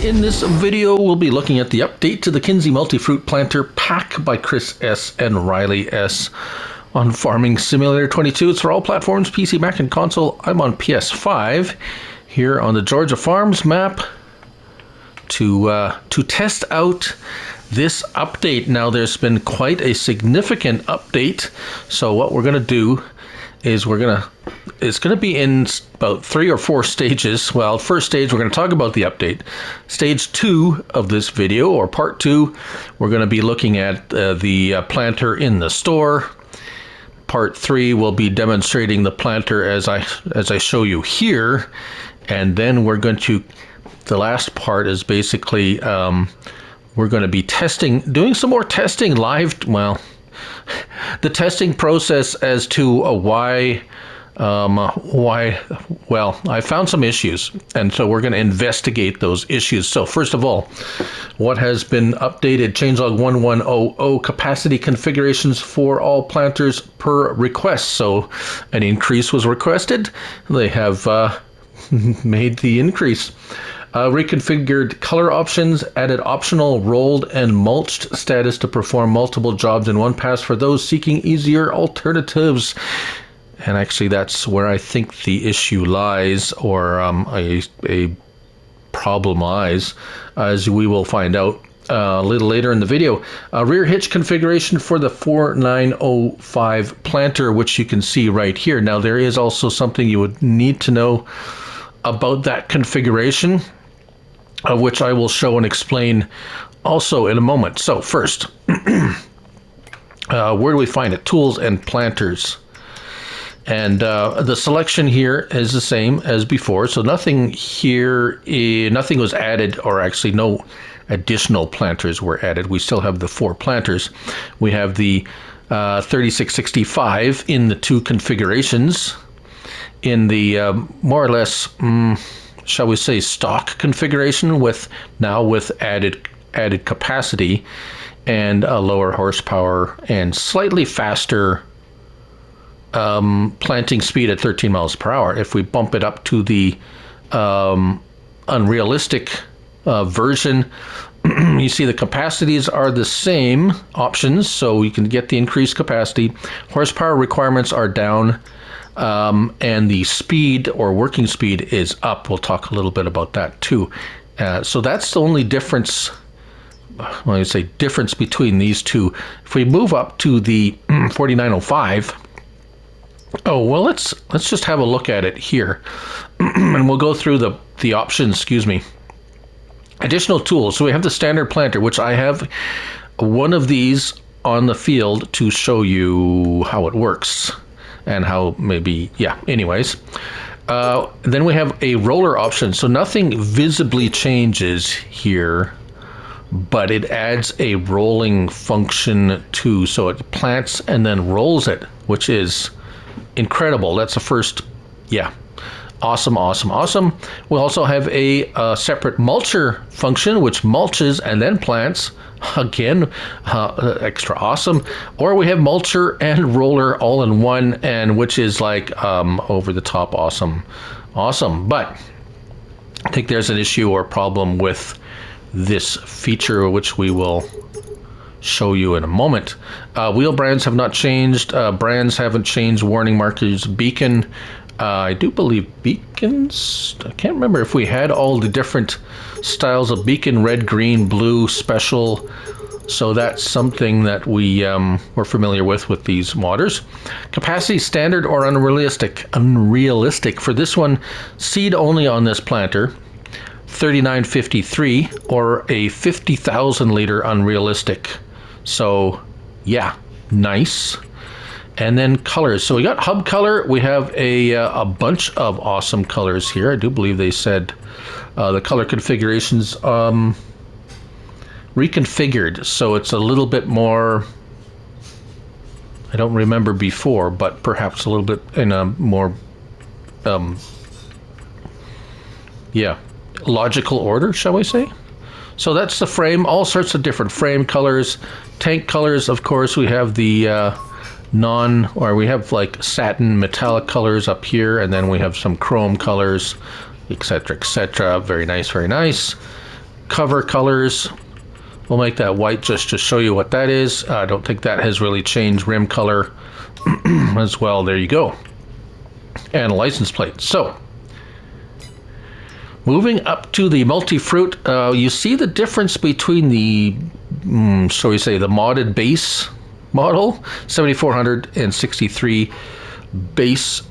In this video, we'll be looking at the update to the Kinsey Multi-Fruit Planter Pack by Chris S. and Riley S. on Farming Simulator 22. It's for all platforms, PC, Mac, and console. I'm on PS5 here on the Georgia Farms map to test out this update. Now, there's been quite a significant update, so what we're going to do is it's going to be in about 3 or 4 stages. Well, first stage, we're going to talk about the update. Stage 2 of this video, or part 2, we're going to be looking at the planter in the store. Part 3 will be demonstrating the planter as I show you here. And then we're going to, the last part is basically, we're going to be doing some more testing live, well, the testing process as to why, well, I found some issues, and so we're going to investigate those issues. So first of all, what has been updated? Changelog 1100 capacity configurations for all planters per request. So an increase was requested. They have made the increase. Reconfigured color options, added optional rolled and mulched status to perform multiple jobs in one pass for those seeking easier alternatives. And actually, that's where I think the issue lies, or a problem lies, as we will find out a little later in the video. Rear hitch configuration for the 4905 planter, which you can see right here. Now, there is also something you would need to know about that configuration, which I will show and explain also in a moment. So first, where do we find it? Tools and planters. And the selection here is the same as before. So nothing here, nothing was added, or actually no additional planters were added. We still have the 4 planters. We have the 3665 in the 2 configurations. In the more or less, shall we say, stock configuration with added capacity and a lower horsepower and slightly faster planting speed at 13 miles per hour. If we bump it up to the unrealistic version, you see the capacities are the same options, so you can get the increased capacity. Horsepower requirements are down. And the speed, or working speed, is up. We'll talk a little bit about that too. So that's the only difference, when I say difference between these two. If we move up to the 4905, oh, well, let's just have a look at it here. And we'll go through the options, excuse me. Additional tools. So we have the standard planter, which I have one of these on the field to show you how it works. And how maybe, yeah, anyways. Then we have a roller option. So nothing visibly changes here, but it adds a rolling function too. So it plants and then rolls it, which is incredible. That's the first, yeah. Awesome, awesome, awesome. We also have a separate mulcher function, which mulches and then plants. Again, extra awesome. Or we have mulcher and roller all in one, and which is like over the top awesome. Awesome. But I think there's an issue or problem with this feature, which we will show you in a moment. Wheel brands have not changed. Brands haven't changed. Warning markers, beacon. I do believe beacons, I can't remember if we had all the different styles of beacon, red, green, blue, special. So that's something that we're familiar with these modders. Capacity standard or unrealistic? Unrealistic. For this one, seed only on this planter, 3953, or a 50,000 liter unrealistic. So yeah, nice. And then colors. So we got hub color. We have a bunch of awesome colors here. I do believe they said the color configurations reconfigured. So it's a little bit more, I don't remember before, but perhaps a little bit in a more, yeah, logical order, shall we say? So that's the frame. All sorts of different frame colors. Tank colors, of course, we have the we have like satin metallic colors up here, and then we have some chrome colors, etc., etc. Very nice, very nice. Cover colors, we'll make that white just to show you what that is. I don't think that has really changed. Rim color as well. There you go. And a license plate. So, moving up to the multi-fruit, you see the difference between the, shall we say, the modded base model, 7463 base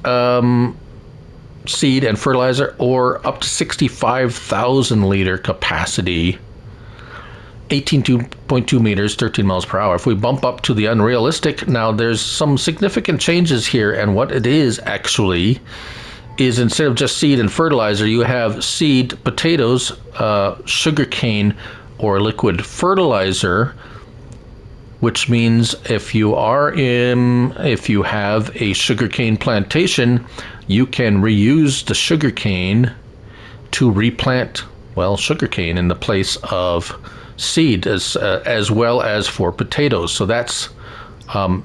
seed and fertilizer, or up to 65,000 liter capacity, 18.2 meters, 13 miles per hour. If we bump up to the unrealistic, now there's some significant changes here, and what it is actually is instead of just seed and fertilizer, you have seed, potatoes, sugarcane, or liquid fertilizer, which means if you have a sugarcane plantation, you can reuse the sugarcane to replant, well, sugarcane in the place of seed, as well as for potatoes. So that's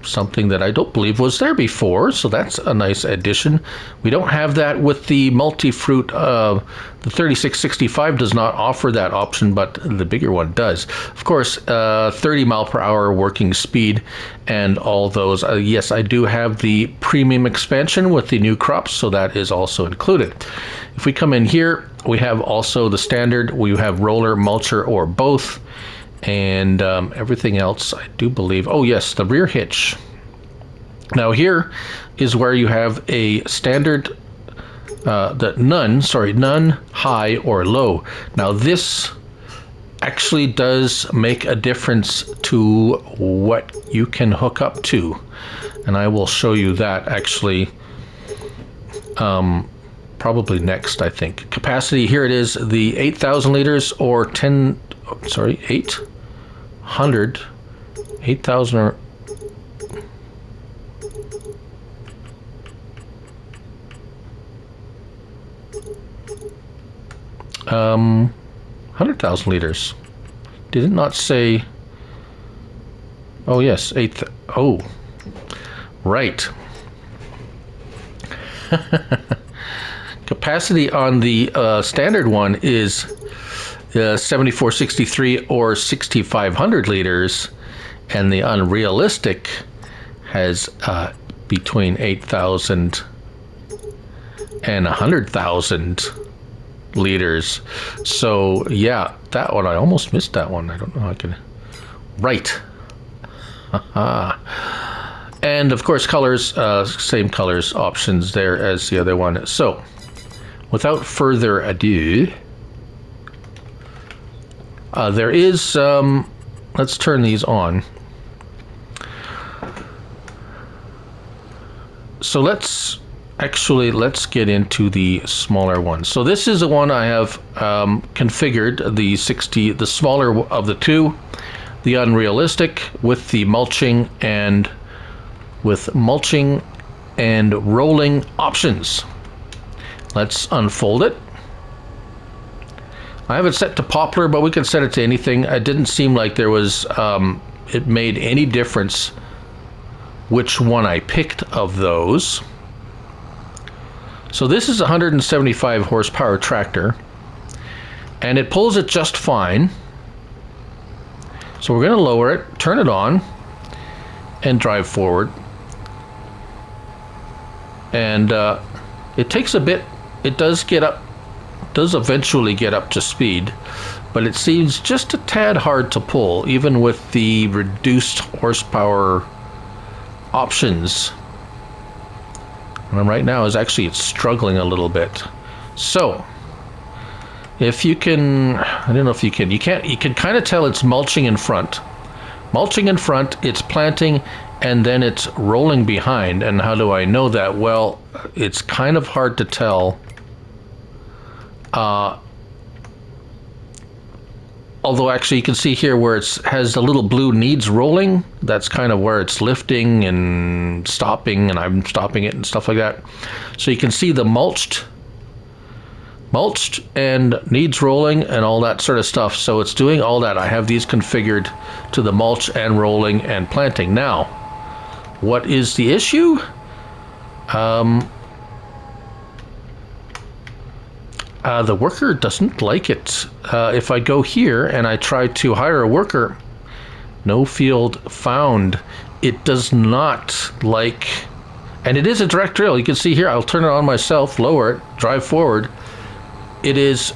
something that I don't believe was there before, so that's a nice addition. We don't have that with the multi-fruit. The 3665 does not offer that option, but the bigger one does. Of course, 30 mile per hour working speed and all those. Yes, I do have the premium expansion with the new crops, so that is also included. If we come in here, we have also the standard. We have roller, mulcher, or both. And everything else, I do believe. Oh yes, the rear hitch. Now here is where you have a standard, none, high, or low. Now this actually does make a difference to what you can hook up to, and I will show you that actually probably next, I think. Capacity, here it is, the 8,000 liters or 8,000 or 100,000 liters. Did it not say? Oh yes, oh, right. Capacity on the standard one is 7463 or 6500 liters, and the unrealistic has between 8,000 and 100,000 liters. So yeah, that one, I almost missed that one. I don't know how I can. Right. And of course colors, same colors options there as the other one. So without further ado, there is, let's turn these on. So let's get into the smaller one. So this is the one I have configured, the smaller of the two, the unrealistic with the mulching and rolling options. Let's unfold it. I have it set to poplar, but we can set it to anything. It didn't seem like there was, it made any difference which one I picked of those. So this is a 175 horsepower tractor, and it pulls it just fine. So we're going to lower it, turn it on, and drive forward. And it takes a bit. It does eventually get up to speed, but it seems just a tad hard to pull, even with the reduced horsepower options. And right now it's struggling a little bit. So if you can, I don't know if you can kind of tell it's mulching in front, it's planting, and then it's rolling behind. And how do I know that? Well, it's kind of hard to tell. Although actually you can see here where it has the little blue needs rolling, that's kind of where it's lifting and stopping, and I'm stopping it and stuff like that. So you can see the mulched and needs rolling and all that sort of stuff. So it's doing all that. I have these configured to the mulch and rolling and planting. Now, what is the The worker doesn't like it. If I go here and I try to hire a worker, no field found. It does not like, and it is a direct drill. You can see here, I'll turn it on myself, lower it, drive forward. It is,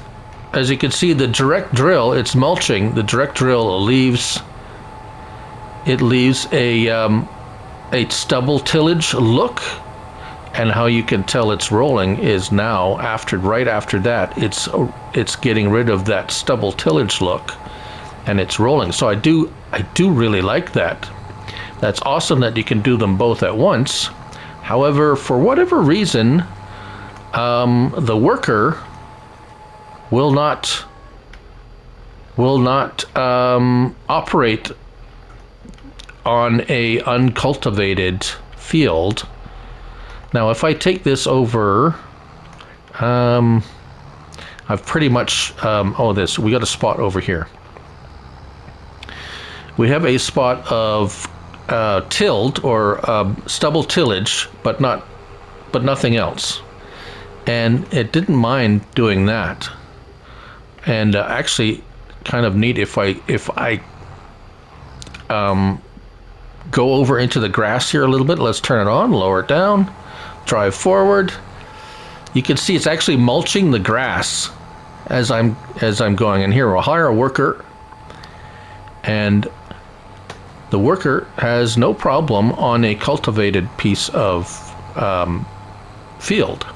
as you can see, the direct drill, it's mulching. The direct drill leaves a stubble tillage look. And how you can tell it's rolling is now, right after that, it's getting rid of that stubble tillage look, and it's rolling. So I do really like that. That's awesome that you can do them both at once. However, for whatever reason, the worker will not operate on a uncultivated field. Now, if I take this over, I've pretty much, we got a spot over here. We have a spot of tilled or stubble tillage, but nothing else. And it didn't mind doing that. And actually, kind of neat if I go over into the grass here a little bit. Let's turn it on, lower it down. Drive forward. You can see it's actually mulching the grass as I'm going. And here we'll hire a worker, and the worker has no problem on a cultivated piece of field.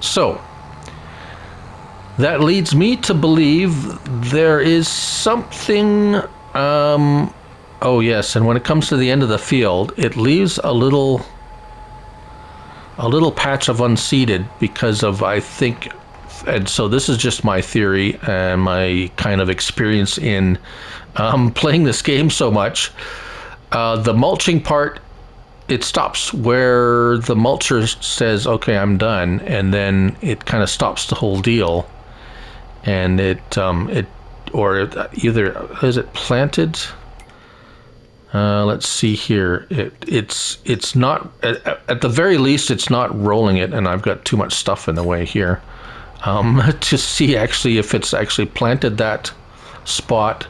So that leads me to believe there is something. Oh yes, and when it comes to the end of the field, it leaves a little patch of unseeded because of, I think, and so this is just my theory and my kind of experience in playing this game so much. The mulching part, it stops where the mulcher says, okay, I'm done, and then it kind of stops the whole deal. And or either, is it planted? Let's see here. It's not, at the very least, it's not rolling it, and I've got too much stuff in the way here to see actually if it's actually planted that spot,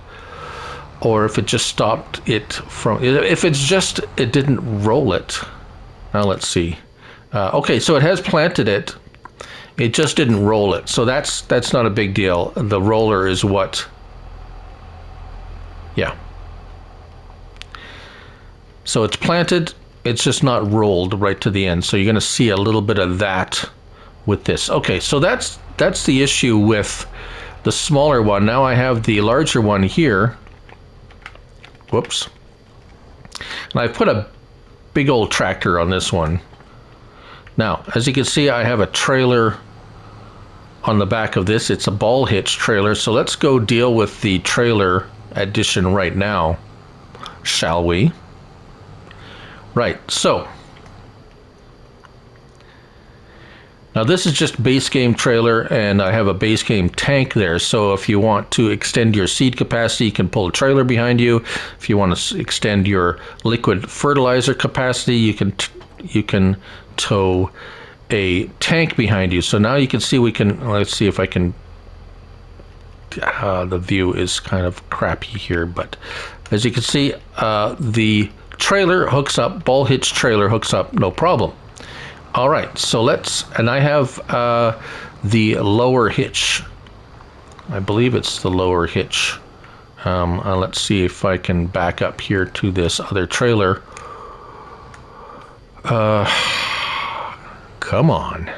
or if it just stopped it from, if it's just, it didn't roll it. Now let's see. Okay, so it has planted it. It just didn't roll it. So that's not a big deal. The roller is what, yeah. So it's planted, it's just not rolled right to the end. So you're going to see a little bit of that with this. Okay, so that's the issue with the smaller one. Now I have the larger one here. Whoops. And I put a big old tractor on this one. Now, as you can see, I have a trailer on the back of this. It's a ball hitch trailer. So let's go deal with the trailer addition right now, shall we? Right, so now this is just base game trailer, and I have a base game tank there. So if you want to extend your seed capacity, you can pull a trailer behind you. If you want to extend your liquid fertilizer capacity, you can tow a tank behind you. So now you can see let's see if I can, the view is kind of crappy here, but as you can see, the trailer hooks up, ball hitch trailer hooks up, no problem. All right, so and I have the lower hitch. I believe it's the lower hitch. Let's see if I can back up here to this other trailer. Come on.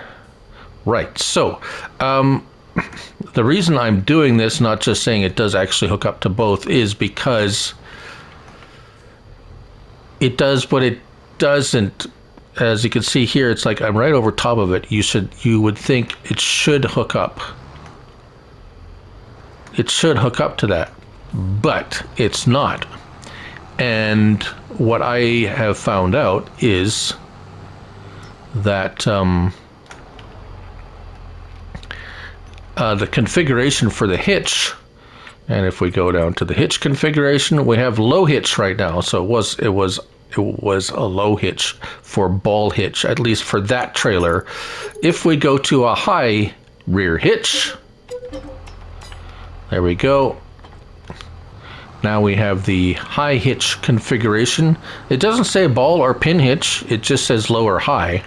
Right, so the reason I'm doing this, not just saying it does actually hook up to both, is because it does, but it doesn't. As you can see here, it's like I'm right over top of it. You would think it should hook up. It should hook up to that, but it's not. And what I have found out is that the configuration for the hitch, and if we go down to the hitch configuration, we have low hitch right now. So it was a low hitch for ball hitch, at least for that trailer. If we go to a high rear hitch. There we go. Now we have the high hitch configuration. It doesn't say ball or pin hitch, it just says low or high.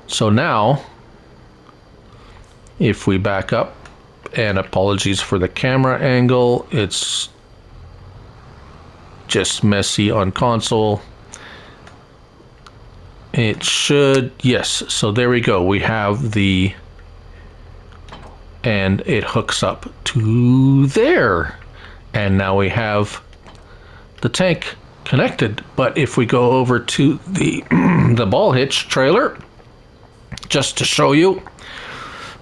So now, if we back up, and apologies for the camera angle, it's just messy on console. It should, yes, so there we go. We have the, and it hooks up to there. And now we have the tank connected. But if we go over to the, the ball hitch trailer, just to show you,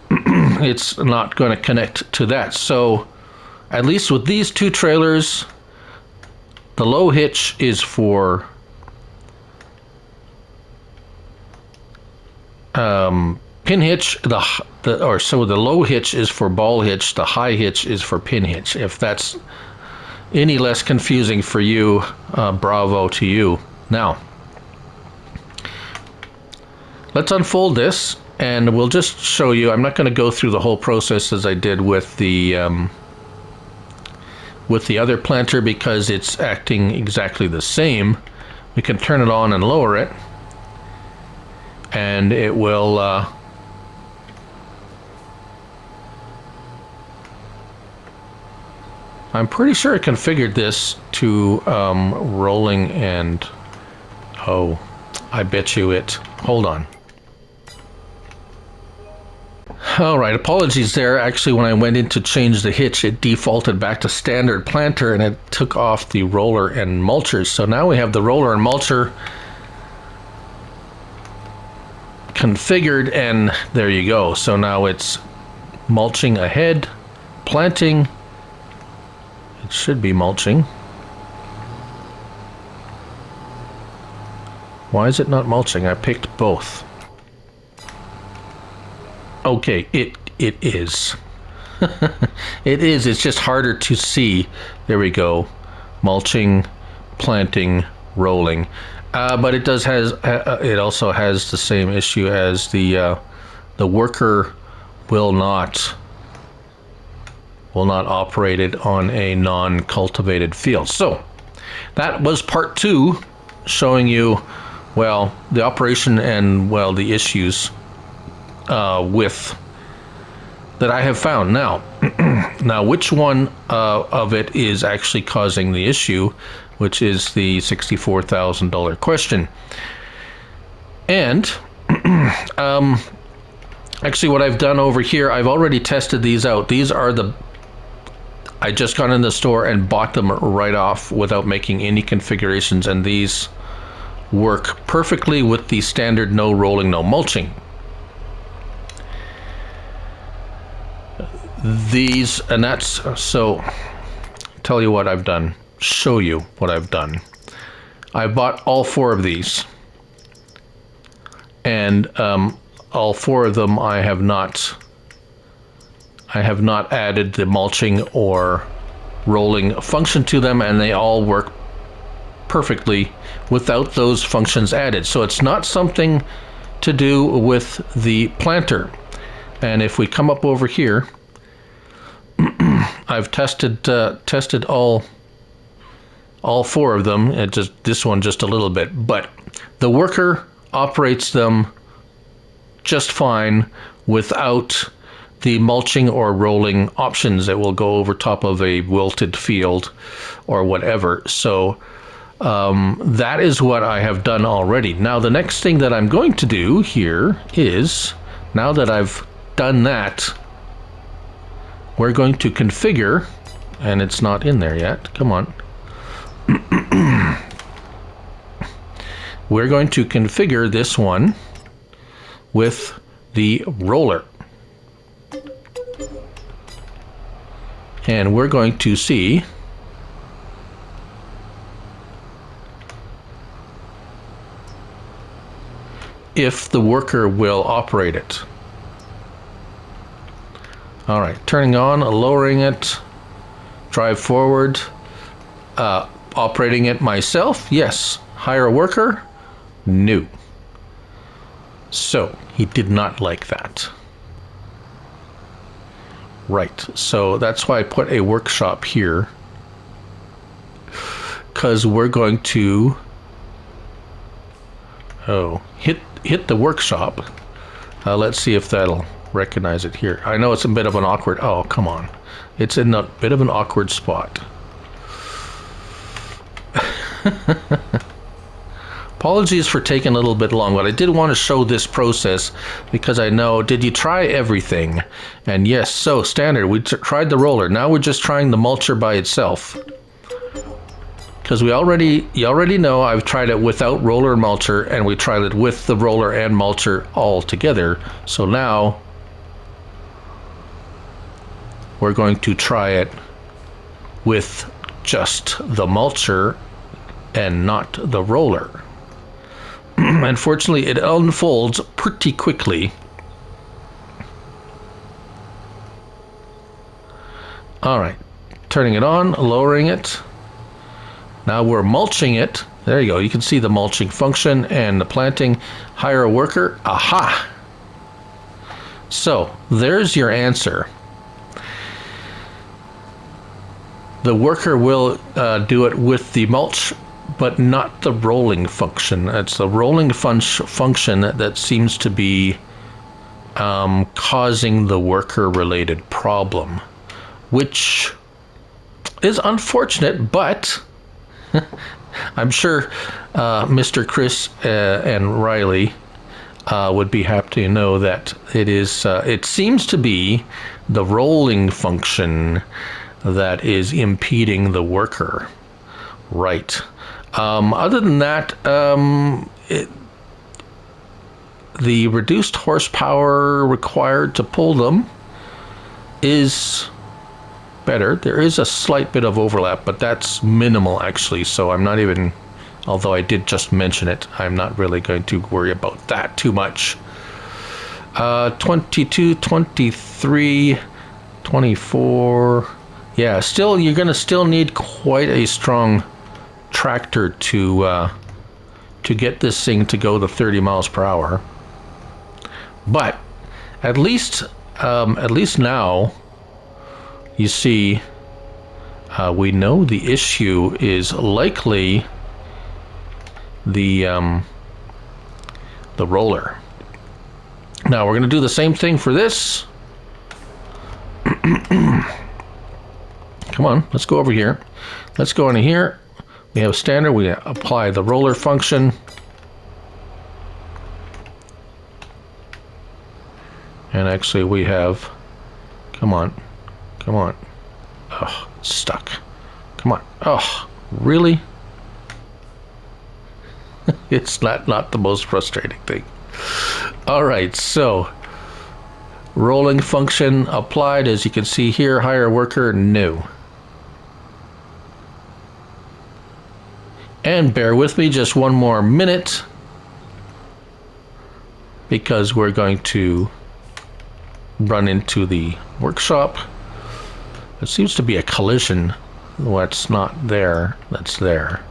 it's not going to connect to that. So at least with these two trailers, the low hitch is for pin hitch, the low hitch is for ball hitch, the high hitch is for pin hitch. If that's any less confusing for you, bravo to you. Now, let's unfold this and we'll just show you. I'm not going to go through the whole process as I did with the other planter because it's acting exactly the same. We can turn it on and lower it, and it will I'm pretty sure I configured this to rolling and oh, I bet you it. Hold on. Alright, apologies there. Actually, when I went in to change the hitch, it defaulted back to standard planter and it took off the roller and mulchers. So now we have the roller and mulcher configured, and there you go. So now it's mulching ahead, planting. It should be mulching. Why is it not mulching? I picked both. Okay, it is. It is. It's just harder to see. There we go. Mulching, planting, rolling. But it does has. It also has the same issue as the worker will not operate it on a non-cultivated field. So that was part 2, showing you, well, the operation and, well, the issues with that I have found. Now, now which one of it is actually causing the issue, which is the $64,000 question. And actually what I've done over here, I've already tested these out. These are the, I just got in the store and bought them right off without making any configurations, and these work perfectly with the standard no rolling, no mulching. These, and that's, so tell you what I've done, show you what I've done. I bought all 4 of these, and all 4 of them I have not added the mulching or rolling function to them, and they all work perfectly without those functions added. So it's not something to do with the planter. And if we come up over here, I've tested all 4 of them. It just, this one just a little bit, but the worker operates them just fine without the mulching or rolling options that will go over top of a wilted field or whatever. So that is what I have done already. Now the next thing that I'm going to do here is, now that I've done that, we're going to configure, and it's not in there yet, come on. We're going to configure this one with the roller. And we're going to see if the worker will operate it. All right, turning on, lowering it, drive forward, operating it myself, yes. Hire a worker, no. So he did not like that. Right, so that's why I put a workshop here, because we're going to hit the workshop. Let's see if that'll recognize it here. I know it's a bit of an awkward, oh come on, it's in a bit of an awkward spot. Apologies for taking a little bit long, but I did want to show this process because I know, did you try everything? And yes, so standard, we tried the roller. Now we're just trying the mulcher by itself. Because you already know I've tried it without roller and mulcher, and we tried it with the roller and mulcher all together. So now we're going to try it with just the mulcher and not the roller. Unfortunately, it unfolds pretty quickly. All right, turning it on, lowering it. Now we're mulching it. There you go. You can see the mulching function and the planting. Hire a worker. Aha! So there's your answer. The worker will do it with the mulch, but not the rolling function. It's the rolling function that seems to be causing the worker-related problem, which is unfortunate, but I'm sure Mr. Chris and Riley would be happy to know that it is. It seems to be the rolling function that is impeding the worker. Right. Other than that, the reduced horsepower required to pull them is better. There is a slight bit of overlap, but that's minimal actually, so I'm not even, although I did just mention it, I'm not really going to worry about that too much. 22, 23, 24, yeah, still, you're going to still need quite a strong tractor to get this thing to go to 30 miles per hour. But at least now, you see, we know the issue is likely the roller. Now we're going to do the same thing for this. Come on, let's go over here. Let's go into here. We have standard. We apply the roller function. And actually we have, come on. Oh, it's stuck. Come on. Oh, really? It's not the most frustrating thing. All right, so rolling function applied. As you can see here, hire worker, no. And bear with me just one more minute, because we're going to run into the workshop. It seems to be a collision. What's not there, that's there.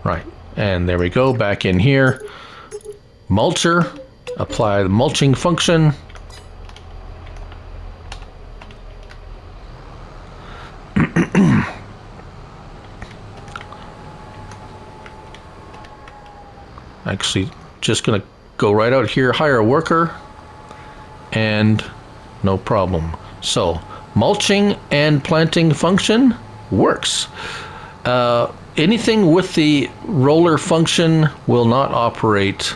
Right, and there we go, back in here. Mulcher, apply the mulching function. Actually, just gonna go right out here, hire a worker, and no problem. So mulching and planting function works. Anything with the roller function will not operate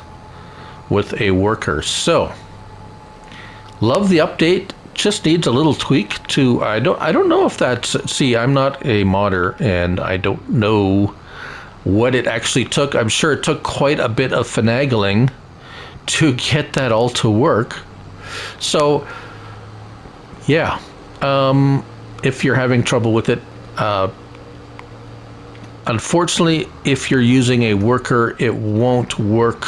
with a worker. So love the update, just needs a little tweak to, I don't know if that's, see, I'm not a modder and I don't know what it actually took. I'm sure it took quite a bit of finagling to get that all to work. So yeah, if you're having trouble with it, unfortunately, if you're using a worker, it won't work.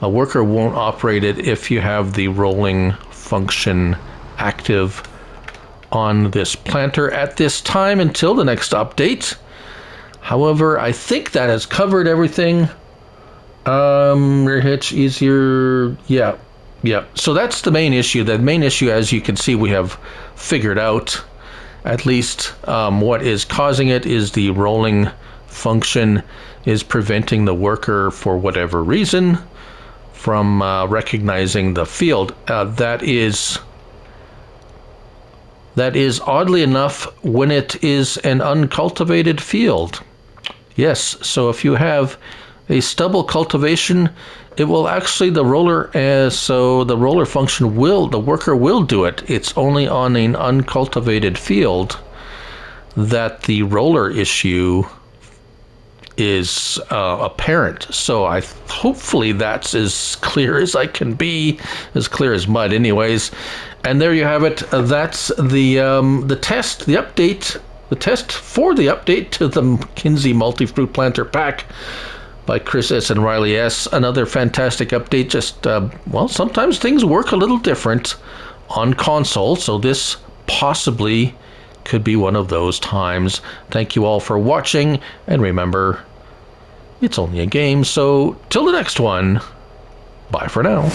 A worker won't operate it if you have the rolling function active on this planter at this time until the next update. However, I think that has covered everything. Rear hitch easier, yeah. Yeah, so that's the main issue. The main issue, as you can see, we have figured out at least what is causing it is the rolling function is preventing the worker, for whatever reason, from recognizing the field. That is oddly enough when it is an uncultivated field. Yes, so if you have a stubble cultivation, it will actually, the roller function will, the worker will do it. It's only on an uncultivated field that the roller issue is apparent. So hopefully that's as clear as I can be, as clear as mud anyways. And there you have it. That's the test, the update, the test for the update to the Kinsey Multi-Fruit Planter Pack by Chris S. and Riley S. Another fantastic update. Just, well, sometimes things work a little different on console, so this possibly could be one of those times. Thank you all for watching, and remember, it's only a game, so till the next one, bye for now.